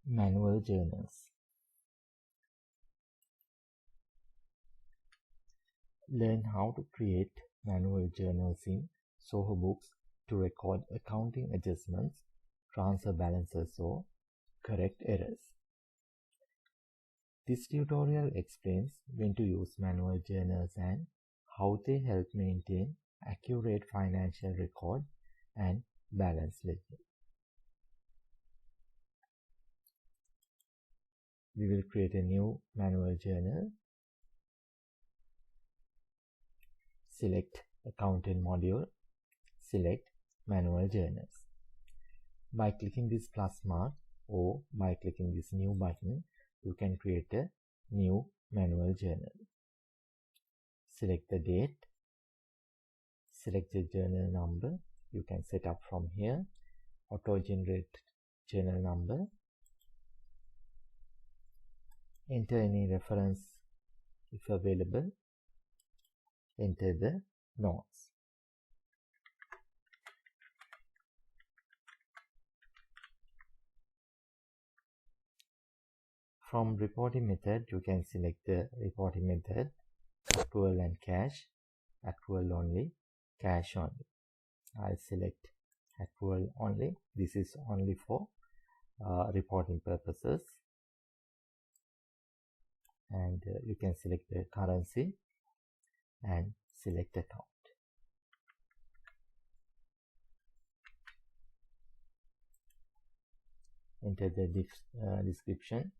Manual journals. Learn how to create manual journals in Zoho Books to record accounting adjustments, transfer balances, or correct errors. This tutorial explains when to use manual journals and how they help maintain accurate financial record and balance ledger. We will create a new manual journal. Select Accountant module. Select Manual Journals. By clicking this plus mark or by clicking this new button, you can create a new manual journal. Select the date. Select the journal number. You can set up from here. Auto-generate journal number. Enter any reference if available. Enter the notes. From reporting method, you can select the reporting method, accrual and cash, accrual only, cash only. I'll select accrual only. This is only for reporting purposes. And you can select the currency and select account. Enter the description.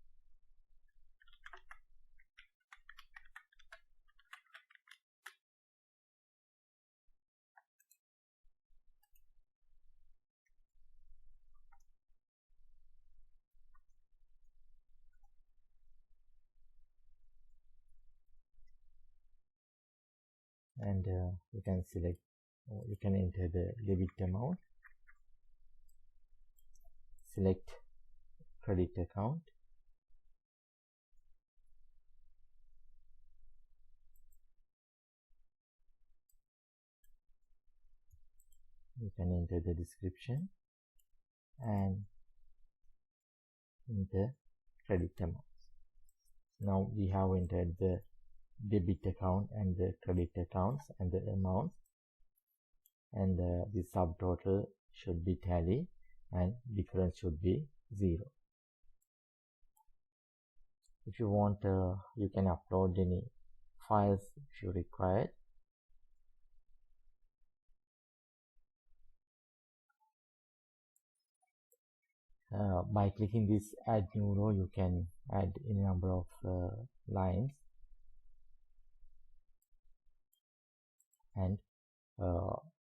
And you can select, you can enter the debit amount, select credit account, you can enter the description and enter credit amounts. Now we have entered the debit account and the credit accounts and the amounts, and the subtotal should be tally and difference should be 0. If you want, you can upload any files if you require. By clicking this add new row, you can add any number of lines, and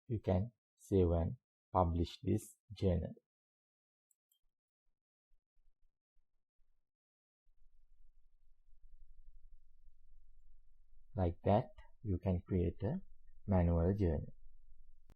you can save and publish this journal. Like that, you can create a manual journal.